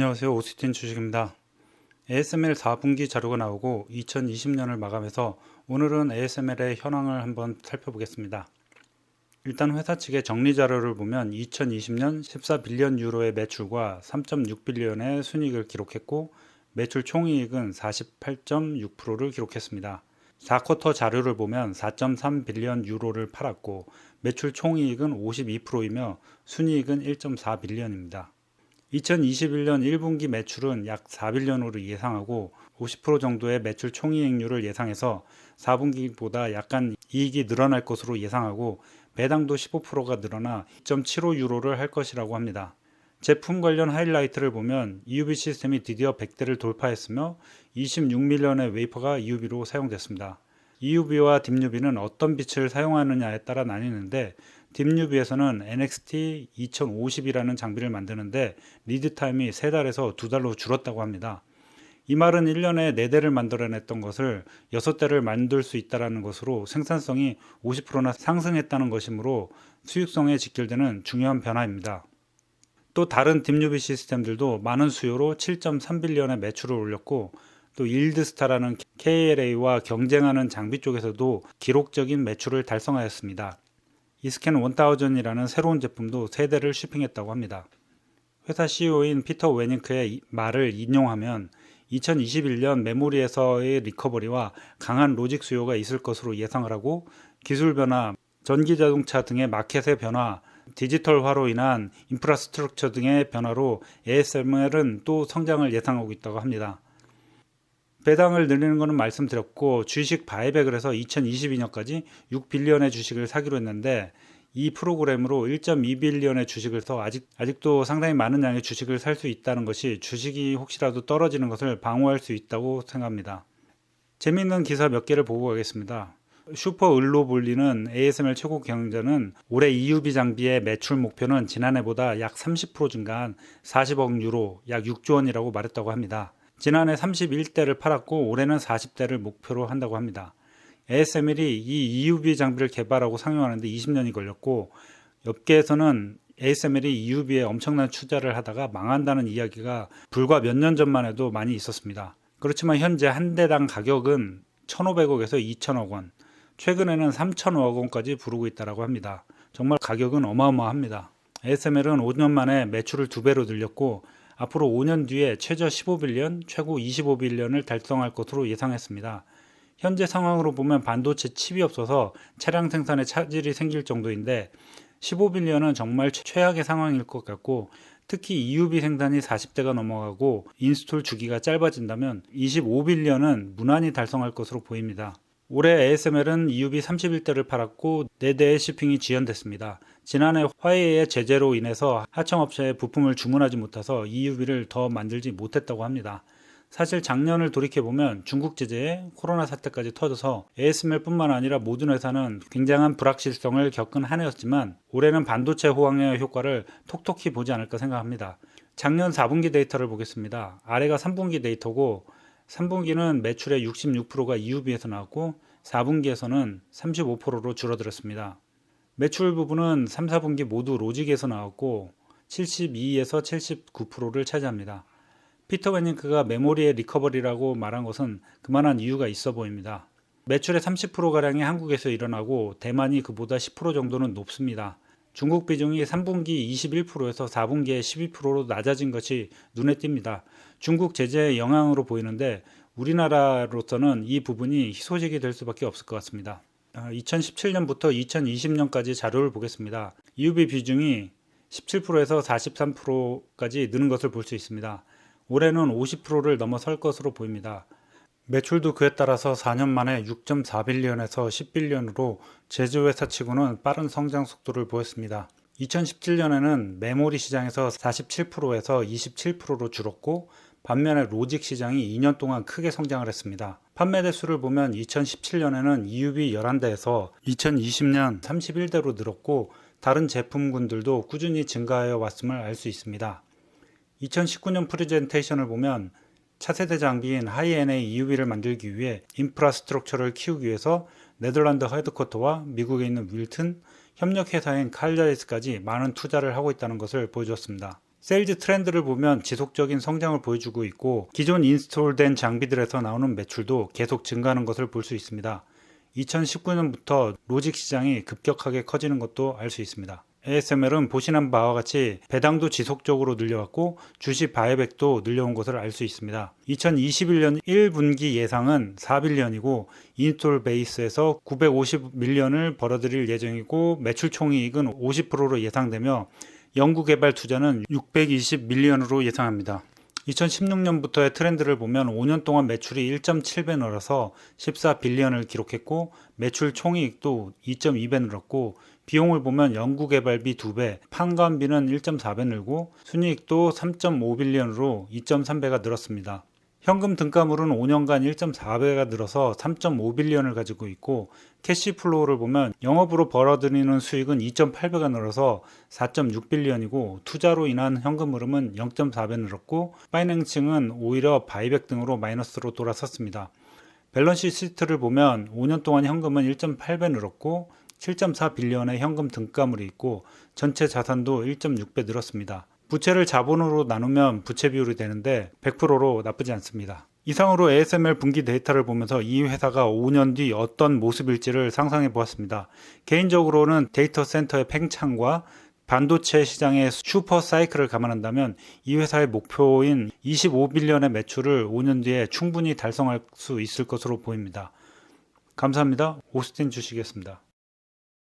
안녕하세요. 오스틴 주식입니다. ASML 4분기 자료가 나오고 2020년을 마감해서 오늘은 ASML의 현황을 한번 살펴보겠습니다. 일단 회사 측의 정리 자료를 보면 2020년 14빌리언 유로의 매출과 3.6빌리언의 순이익을 기록했고 매출 총이익은 48.6%를 기록했습니다. 4쿼터 자료를 보면 4.3빌리언 유로를 팔았고 매출 총이익은 52%이며 순이익은 1.4빌리언입니다. 2021년 1분기 매출은 약 4빌리언으로 예상하고 50% 정도의 매출 총이익률을 예상해서 4분기보다 약간 이익이 늘어날 것으로 예상하고 배당도 15%가 늘어나 2.75유로를 할 것이라고 합니다. 제품 관련 하이라이트를 보면 EUV 시스템이 드디어 100대를 돌파했으며 26밀리언의 웨이퍼가 EUV로 사용됐습니다. EUV와 딥UV는 어떤 빛을 사용하느냐에 따라 나뉘는데 딥UV에서는 NXT 2050이라는 장비를 만드는데 리드 타임이 3달에서 2달로 줄었다고 합니다. 이 말은 1년에 4대를 만들어냈던 것을 6대를 만들 수 있다는 것으로 생산성이 50%나 상승했다는 것이므로 수익성에 직결되는 중요한 변화입니다. 또 다른 딥UV 시스템들도 많은 수요로 7.3빌리언의 매출을 올렸고 또 일드스타라는 KLA와 경쟁하는 장비 쪽에서도 기록적인 매출을 달성하였습니다. 이스캔 1000이라는 새로운 제품도 3대를 shipping했다고 합니다. 회사 CEO인 피터 웨닝크의 말을 인용하면 2021년 메모리에서의 리커버리와 강한 로직 수요가 있을 것으로 예상을 하고 기술 변화, 전기자동차 등의 마켓의 변화, 디지털화로 인한 인프라스트럭처 등의 변화로 ASML은 또 성장을 예상하고 있다고 합니다. 배당을 늘리는 것은 말씀드렸고 주식 바이백을 해서 2022년까지 6빌리언의 주식을 사기로 했는데 이 프로그램으로 1.2빌리언의 주식을 사 아직도 상당히 많은 양의 주식을 살 수 있다는 것이 주식이 혹시라도 떨어지는 것을 방어할 수 있다고 생각합니다. 재미있는 기사 몇 개를 보고 가겠습니다. 슈퍼 을로볼리는 ASML 최고 경영자는 올해 EUV 장비의 매출 목표는 지난해보다 약 30% 증가한 40억 유로, 약 6조 원이라고 말했다고 합니다. 지난해 31대를 팔았고 올해는 40대를 목표로 한다고 합니다. ASML이 이 EUV 장비를 개발하고 상용하는데 20년이 걸렸고 업계에서는 ASML이 EUV에 엄청난 투자를 하다가 망한다는 이야기가 불과 몇 년 전만 해도 많이 있었습니다. 그렇지만 현재 한 대당 가격은 1,500억에서 2,000억 원, 최근에는 3,000억 원까지 부르고 있다고 합니다. 정말 가격은 어마어마합니다. ASML은 5년 만에 매출을 2배로 늘렸고 앞으로 5년 뒤에 최저 15빌리언, 최고 25빌리언을 달성할 것으로 예상했습니다. 현재 상황으로 보면 반도체 칩이 없어서 차량 생산에 차질이 생길 정도인데 15빌리언은 정말 최악의 상황일 것 같고 특히 EUV 생산이 40대가 넘어가고 인스톨 주기가 짧아진다면 25빌리언은 무난히 달성할 것으로 보입니다. 올해 ASML은 EUV 31대를 팔았고 4대의 shipping이 지연됐습니다. 지난해 화웨이의 제재로 인해서 하청업체에 부품을 주문하지 못해서 EUV를 더 만들지 못했다고 합니다. 사실 작년을 돌이켜보면 중국 제재에 코로나 사태까지 터져서 ASML뿐만 아니라 모든 회사는 굉장한 불확실성을 겪은 한 해였지만 올해는 반도체 호황의 효과를 톡톡히 보지 않을까 생각합니다. 작년 4분기 데이터를 보겠습니다. 아래가 3분기 데이터고 3분기는 매출의 66%가 EUV에서 나왔고 4분기에서는 35%로 줄어들었습니다. 매출 부분은 3, 4분기 모두 로직에서 나왔고 72에서 79%를 차지합니다. 피터 웨닝크가 메모리의 리커버리라고 말한 것은 그만한 이유가 있어 보입니다. 매출의 30%가량이 한국에서 일어나고 대만이 그보다 10% 정도는 높습니다. 중국 비중이 3분기 21%에서 4분기에 12%로 낮아진 것이 눈에 띕니다. 중국 제재의 영향으로 보이는데 우리나라로서는 이 부분이 희소식이 될 수밖에 없을 것 같습니다. 2017년부터 2020년까지 자료를 보겠습니다. EUV 비중이 17%에서 43%까지 느는 것을 볼 수 있습니다. 올해는 50%를 넘어설 것으로 보입니다. 매출도 그에 따라서 4년 만에 6.4빌리언에서 10빌리언으로 제조회사 치고는 빠른 성장 속도를 보였습니다. 2017년에는 메모리 시장에서 47%에서 27%로 줄었고 반면에 로직 시장이 2년 동안 크게 성장을 했습니다. 판매 대수를 보면 2017년에는 EUV 11대에서 2020년 31대로 늘었고 다른 제품군들도 꾸준히 증가하여 왔음을 알 수 있습니다. 2019년 프레젠테이션을 보면 차세대 장비인 하이NA EUV를 만들기 위해 인프라스트럭처를 키우기 위해서 네덜란드 헤드쿼터와 미국에 있는 윌튼, 협력회사인 칼자리스까지 많은 투자를 하고 있다는 것을 보여주었습니다. 세일즈 트렌드를 보면 지속적인 성장을 보여주고 있고 기존 인스톨된 장비들에서 나오는 매출도 계속 증가하는 것을 볼 수 있습니다. 2019년부터 로직 시장이 급격하게 커지는 것도 알 수 있습니다. ASML은 보시는 바와 같이 배당도 지속적으로 늘려왔고 주식 바이백도 늘려온 것을 알 수 있습니다. 2021년 1분기 예상은 4빌리언이고 인스톨 베이스에서 950밀리언을 벌어들일 예정이고 매출 총이익은 50%로 예상되며 연구개발 투자는 620밀리언으로 예상합니다. 2016년부터의 트렌드를 보면 5년 동안 매출이 1.7배 늘어서 14빌리언을 기록했고 매출 총이익도 2.2배 늘었고 비용을 보면 연구개발비 2배, 판관비는 1.4배 늘고 순이익도 3.5빌리언으로 2.3배가 늘었습니다. 현금 등가물은 5년간 1.4배가 늘어서 3.5빌리언을 가지고 있고 캐시플로우를 보면 영업으로 벌어들이는 수익은 2.8배가 늘어서 4.6빌리언이고 투자로 인한 현금 흐름은 0.4배 늘었고 파이낸싱은 오히려 바이백 등으로 마이너스로 돌아섰습니다. 밸런스 시트를 보면 5년 동안 현금은 1.8배 늘었고 7.4빌리언의 현금 등가물이 있고 전체 자산도 1.6배 늘었습니다. 부채를 자본으로 나누면 부채 비율이 되는데 100%로 나쁘지 않습니다. 이상으로 ASML 분기 데이터를 보면서 이 회사가 5년 뒤 어떤 모습일지를 상상해 보았습니다. 개인적으로는 데이터 센터의 팽창과 반도체 시장의 슈퍼 사이클을 감안한다면 이 회사의 목표인 25빌리언의 매출을 5년 뒤에 충분히 달성할 수 있을 것으로 보입니다. 감사합니다. 오스틴 주식이었습니다.